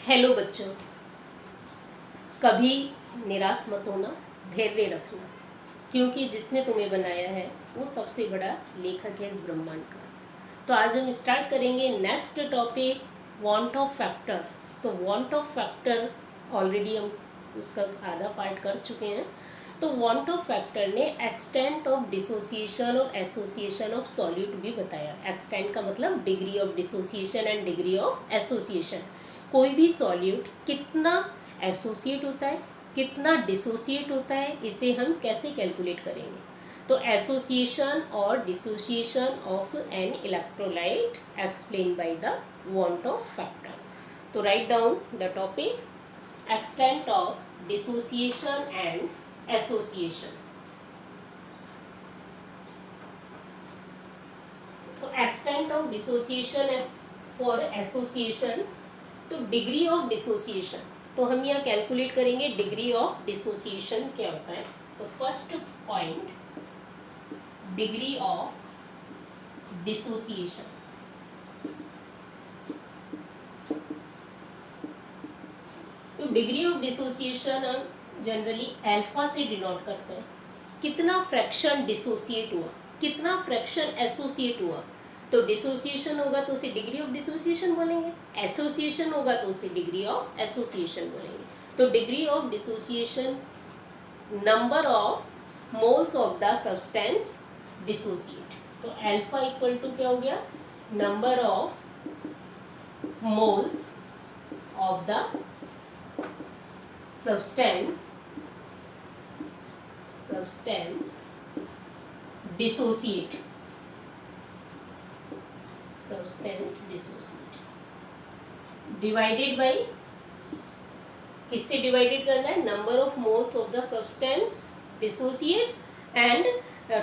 Hello बच्चों, कभी निराश मत होना, धैर्य रखना, क्योंकि जिसने तुम्हें बनाया है वो सबसे बड़ा लेखक है इस ब्रह्मांड का। तो आज हम स्टार्ट करेंगे next topic, want Hoff factor. तो वांट ऑफ फैक्टर ऑलरेडी हम उसका आधा पार्ट कर चुके हैं। तो वांट ऑफ फैक्टर ने एक्सटेंट ऑफ डिसोसिएशन और एसोसिएशन ऑफ सॉल्यूट भी बताया। एक्सटेंट का मतलब degree of dissociation and degree of association. कोई भी सॉल्यूट कितना एसोसिएट होता है, कितना डिसोसिएट होता है, इसे हम कैसे कैलकुलेट करेंगे। तो एसोसिएशन और dissociation of an electrolyte explain by the van't Hoff factor. तो write down the topic, extent of dissociation and association. तो extent of dissociation for association, तो डिग्री ऑफ डिसोसिएशन, तो हम यहाँ कैलकुलेट करेंगे डिग्री ऑफ डिसोसिएशन क्या होता है। तो first point, degree of dissociation. तो डिग्री ऑफ डिसोसिएशन हम जनरली अल्फा से डिनोट करते हैं। कितना फ्रैक्शन डिसोसिएट हुआ, कितना फ्रैक्शन एसोसिएट हुआ। तो डिसोसिएशन होगा तो उसे डिग्री ऑफ डिसोसिएशन बोलेंगे, एसोसिएशन होगा तो उसे डिग्री ऑफ एसोसिएशन बोलेंगे। तो degree of dissociation, number of moles of the substance dissociate. तो अल्फा इक्वल टू क्या हो गया, number of moles of the substance dissociate, divided by, किससे डिवाइडेड करना है, number of moles of the substance dissociate and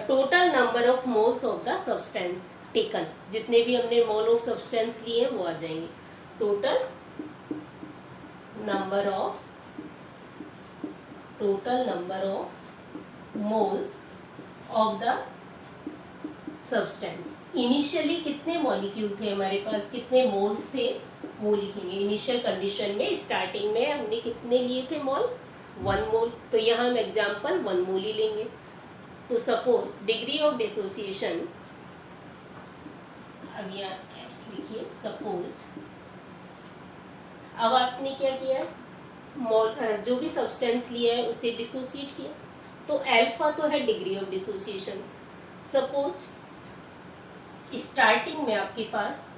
total number of moles of the substance taken. जितने भी हमने मोल ऑफ सब्सटेंस लिए हैं वो आ जाएंगे। Total number of moles of the substance. Initially कितने मॉलिक्यूल थे हमारे पास, कितने मोल्स थे वो लिखेंगे। इनिशियल कंडीशन में, स्टार्टिंग में हमने कितने लिए थे मोल, 1 मोल। तो यहाँ हम एग्जाम्पल 1 मोल ही लेंगे। तो सपोज डिग्री ऑफ डिसोसिएशन, अब यहाँ लिखिए सपोज, अब आपने क्या किया, मोल जो भी सब्सटेंस लिया है उसे डिसोसिएट किया। तो अल्फा तो है degree of dissociation. Suppose starting में आपके पास,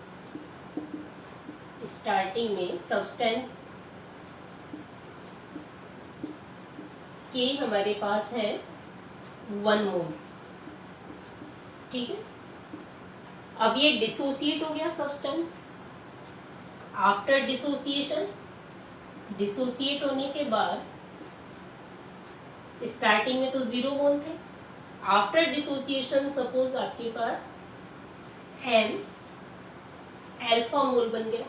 स्टार्टिंग में सब्सटेंस के हमारे पास है 1 मोल, ठीक है। अब ये डिसोसिएट हो गया सब्सटेंस। आफ्टर डिसोसिएशन, डिसोसिएट होने के बाद स्टार्टिंग में तो 0 मोल थे। आफ्टर डिसोसिएशन सपोज आपके पास n अल्फा मोल बन गया।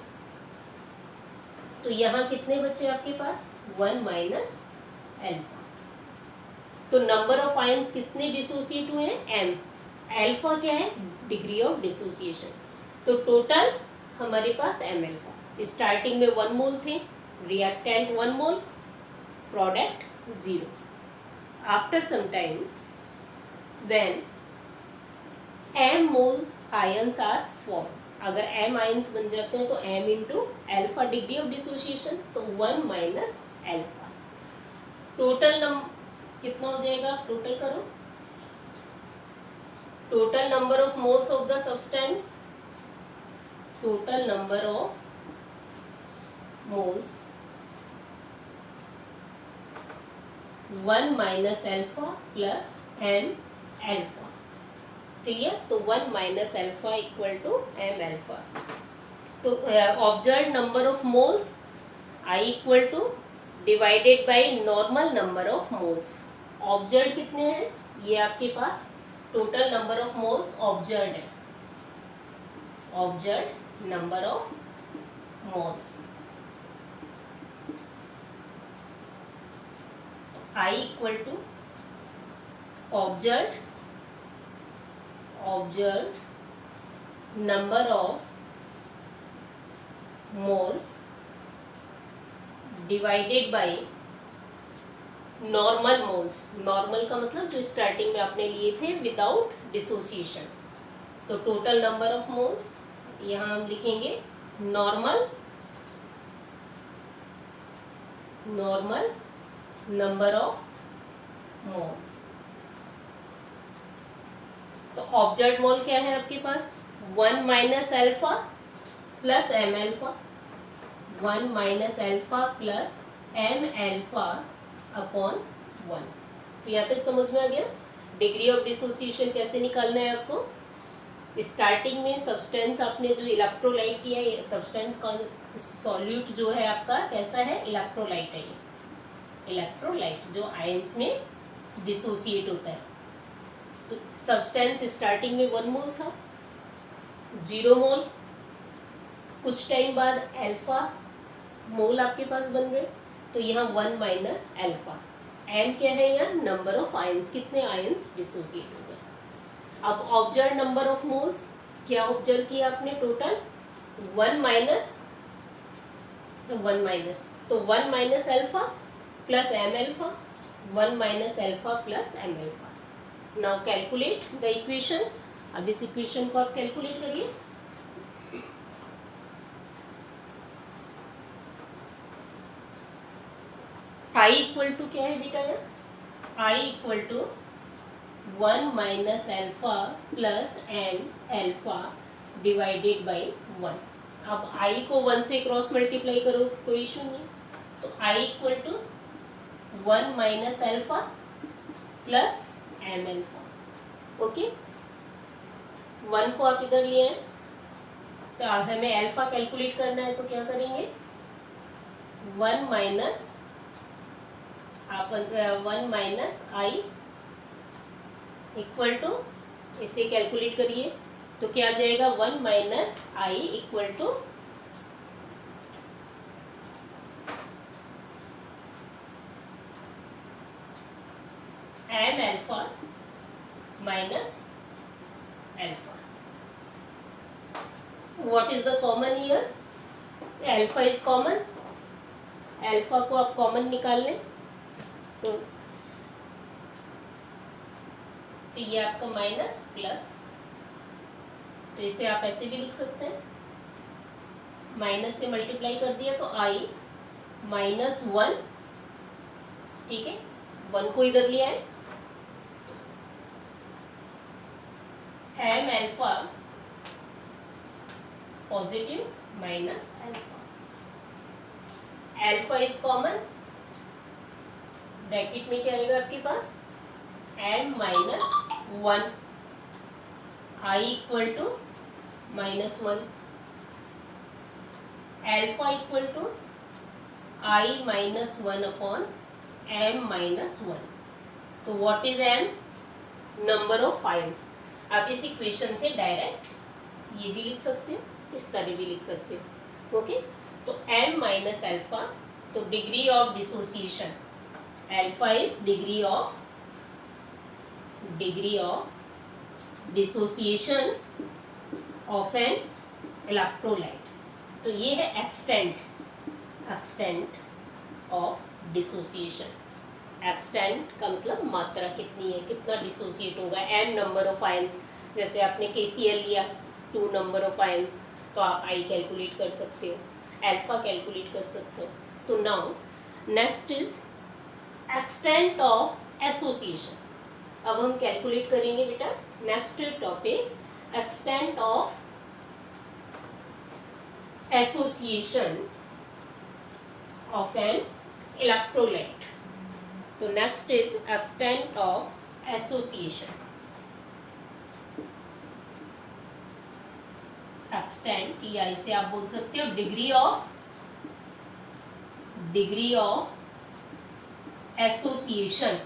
तो यहाँ कितने बचे आपके पास, 1 माइनस अल्फा। तो नंबर ऑफ आयंस कितने डिसोसिएट हुए हैं, m। अल्फा क्या है, डिग्री ऑफ डिसोसिएशन। तो टोटल हमारे पास m अल्फा। स्टार्टिंग में 1 मोल थे, reactant 1 mole, product 0. After some time, when m mole ions are formed, अगर m ions बन जाते हैं तो m into alpha degree of dissociation, तो 1 माइनस अल्फा। टोटल कितना हो जाएगा, टोटल करो, total number of moles of the substance, total number of moles 1 minus alpha plus m alpha, ठीक है। तो 1 minus alpha equal to m alpha. तो observe number of moles I equal to divided by normal number of moles. Observe कितने हैं, ये आपके पास total number of moles observe है, observe number of moles I equal to observe number of moles divided by normal moles. Normal का मतलब जो starting में आपने लिए थे विदाउट डिसोसिएशन। तो टोटल नंबर ऑफ मोल्स यहाँ हम लिखेंगे नॉर्मल नंबर ऑफ मोल्स। तो ऑब्जर्व मोल क्या है आपके पास? 1 minus alpha plus m alpha, 1 minus alpha plus m alpha upon 1। तो यहाँ तक समझ में आ गया? डिग्री ऑफ डिसोसिएशन कैसे निकालना है आपको? स्टार्टिंग में सब्सटेंस आपने जो इलेक्ट्रोलाइट किया है, सब्सटेंस का सॉल्यूट जो है आपका कैसा है? इलेक्ट्रोलाइट है। ये इलेक्ट्रोलाइट जो आयंस में डिसोसिएट होता है। तो सब्सटेंस स्टार्टिंग में 1 मोल था, 0 मोल, कुछ टाइम बाद अल्फा मोल आपके पास बन गए। तो यहाँ 1 माइनस अल्फा, एम क्या है यहाँ? नंबर ऑफ आयंस, कितने आयंस डिसोसिएट हो गए। अब ऑब्जर्व नंबर ऑफ मोल्स, क्या ऑब्जर्व किया आपने? टोटल 1 माइनस, तो 1 minus alpha plus m alpha, 1 minus alpha plus m alpha. Now calculate the equation. अब इस इक्वेशन को आप कैलकुलेट करिए। आई इक्वल टू क्या है बेटा? यहाँ I equal to 1 minus alpha plus n alpha divided by 1। अब आई को 1 से क्रॉस मल्टीप्लाई करो, कोई इशू नहीं। तो I equal to 1 minus alpha plus m alpha. Okay, 1 को आप इधर लिए हैं, तो हमें अल्फा कैलकुलेट करना है। तो क्या करेंगे? 1 माइनस आप 1 माइनस आई इक्वल टू, इसे कैलकुलेट करिए तो क्या आ जाएगा? 1 minus i equal to m alpha minus alpha. What is the common here? Alpha is common, alpha को आप कॉमन निकाल लें तो ये आपका माइनस प्लस, तो इसे आप ऐसे भी लिख सकते हैं, माइनस से मल्टीप्लाई कर दिया तो आई -1, ठीक है, 1 को इधर लिया है, m alpha positive minus alpha, alpha is common, bracket में क्या आएगा आपके पास? M -1, I equal to -1, alpha equal to I -1 upon m -1। तो what is m? Number of ions. आप इस इक्वेशन से डायरेक्ट ये भी लिख सकते हो, इस तरह भी लिख सकते हो। ओके, तो एम माइनस एल्फा, तो degree of dissociation, alpha is degree of dissociation of an electrolyte. तो ये है एक्सटेंट ऑफ डिसोसिएशन। एक्सटेंट का मतलब मात्रा कितनी है, कितना डिसोसिएट होगा। एम नंबर ऑफ आयंस, जैसे आपने KCl लिया 2 नंबर ऑफ आयंस, तो आप आई कैलकुलेट कर सकते हो, एल्फा कैलकुलेट कर सकते हो। तो now next is extent of association. अब हम कैलकुलेट करेंगे बेटा next topic, extent of association of an electrolyte. तो next is extent of association. Extent या इसे आप बोल सकते हो degree of association,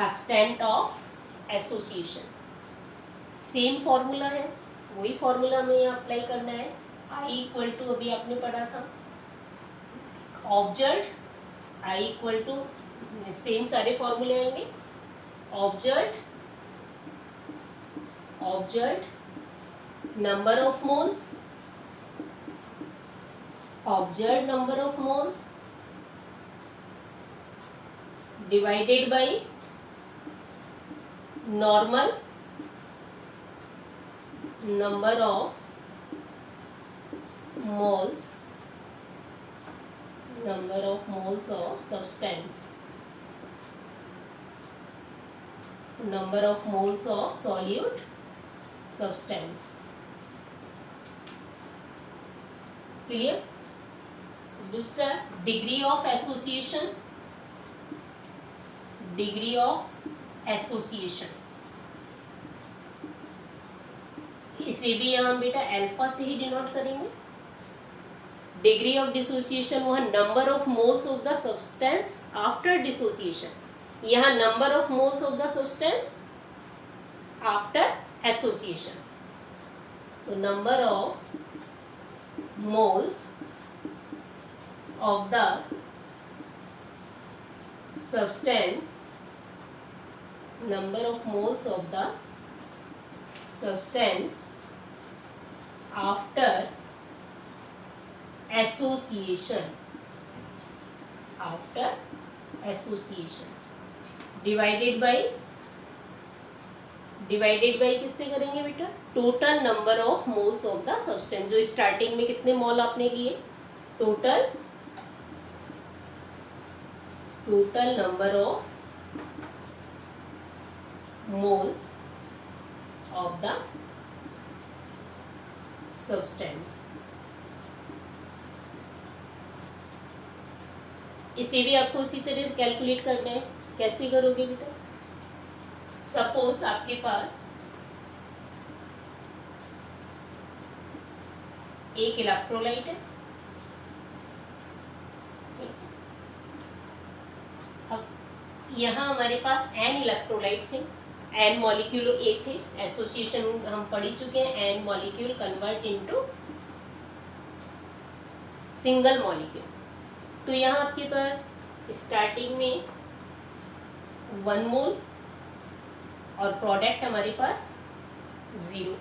extent of association. Same formula है, वही फॉर्मूला में यहाँ अप्लाई करना है। आई इक्वल टू अभी आपने पढ़ा था, observe i equal to, same सारे फॉर्मूले आएंगे। Observe number of moles observe number of moles divided by normal number of moles of substance, number of moles of solute substance. Clear. दूसरा degree of association, degree of association, इसे भी हम बेटा alpha से ही डिनोट करेंगे. Degree of dissociation वह number of moles of the substance after dissociation, यहाँ number of moles of the substance after association. तो number of moles of the substance, number of moles of the substance after association, divided by किससे करेंगे बेटा, total number of moles of the substance. जो starting में कितने मोल आपने लिए, total number of moles of the substance. इसे भी आपको उसी तरह से कैलकुलेट करना है. कैसे करोगे बेटा, सपोज आपके पास एक इलेक्ट्रोलाइट है. अब यहाँ हमारे पास n इलेक्ट्रोलाइट थे, n मॉलिक्यूल ए थे. एसोसिएशन हम पढ़ ही चुके हैं, n molecule convert into single molecule. तो यहाँ आपके पास स्टार्टिंग में 1 मोल और प्रोडक्ट हमारे पास 0.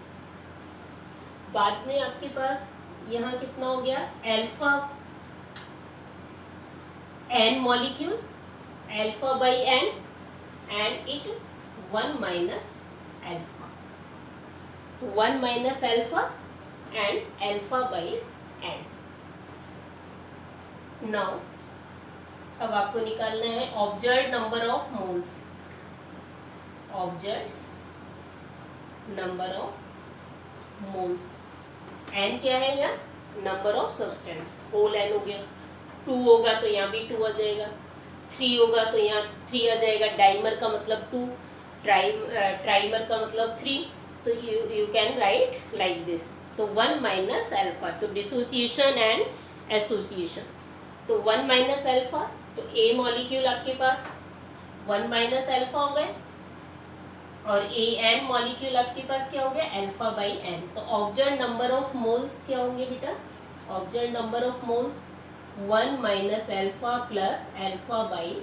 बाद में आपके पास यहाँ कितना हो गया, alpha n molecule, alpha by n and it 1 minus alpha. तो 1 minus alpha and alpha by n. Now अब आपको निकालना है observe number of moles, observe number of moles. n क्या है यहाँ, number of substance, whole n हो गया. 2 होगा तो यहाँ भी 2 आ जाएगा, 3 होगा तो यहाँ 3 आ जाएगा. डाइमर का मतलब 2, ट्राइमर का मतलब 3. तो you can write like this. तो 1 माइनस अल्फा, तो डिसोसिएशन एंड एसोसिएशन. तो 1 माइनस अल्फा, तो ए मॉलिक्यूल आपके पास 1 माइनस अल्फा हो गए और ए एन मॉलिक्यूल आपके पास क्या हो गया, अल्फा बाई एन. तो ऑब्जर्व नंबर ऑफ मोल्स क्या होंगे बेटा, observe number of moles 1 minus alpha plus alpha by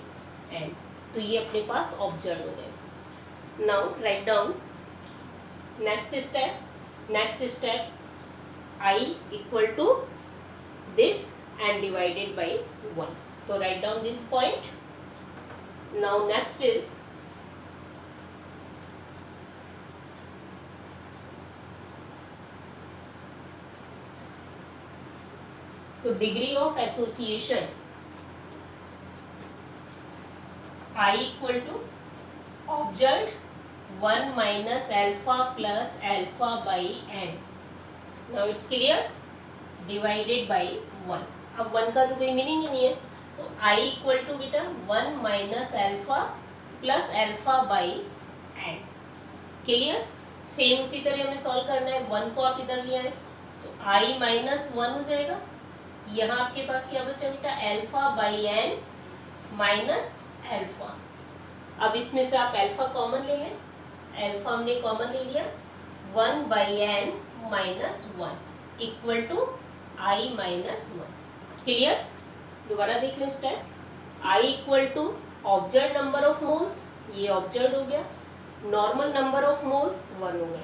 n. तो ये अपने पास ऑब्जर्व हो गए. Now right down next step i equal to this and divided by 1. So write down this point. Now next is to degree of association, I equal to observed 1 minus alpha plus alpha by n. Now it's clear, divided by 1. अब 1 का तो कोई meaning ही नहीं है. तो i equal to बेटा 1 minus alpha plus alpha by n. Clear. Same उसी तरह हमें सॉल्व करना है. 1 को आप इधर ले आए तो i माइनस 1 हो जाएगा. यहाँ आपके पास क्या बचा बेटा, alpha by n minus alpha. अब इसमें से आप अल्फा कॉमन ले लें. अल्फा हमने कॉमन ले लिया. 1 by n minus 1 equal to i minus 1. Clear. दोबारा देख लें step. i equal to observe number of moles, ये ऑब्जर्व हो गया. नॉर्मल नंबर ऑफ मोल्स 1 हो गया.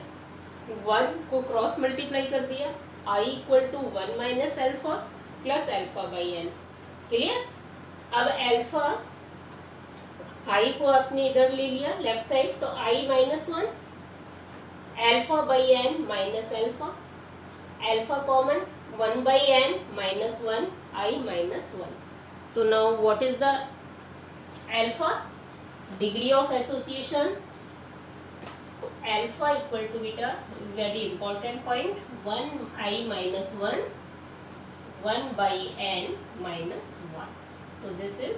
1 को क्रॉस मल्टीप्लाई कर दिया. i equal to 1 minus alpha plus alpha by n. Clear? अब अल्फा आई को आपने इधर ले लिया लेफ्ट साइड, तो i minus one, alpha by n minus alpha, alpha common, one by n minus one, i minus one. तो now what is the alpha? Degree of association. Alpha equal to बेटा very important point, one i minus one, one by n minus one. तो this is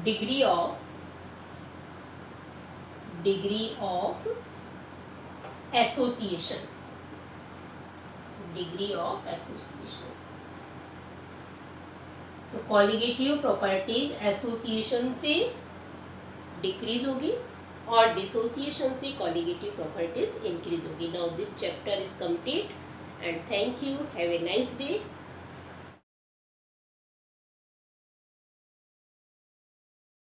degree of association, degree of association. तो colligative properties association से decrease होगी और dissociation से colligative properties increase होगी। Now this chapter is complete and thank you, have a nice day.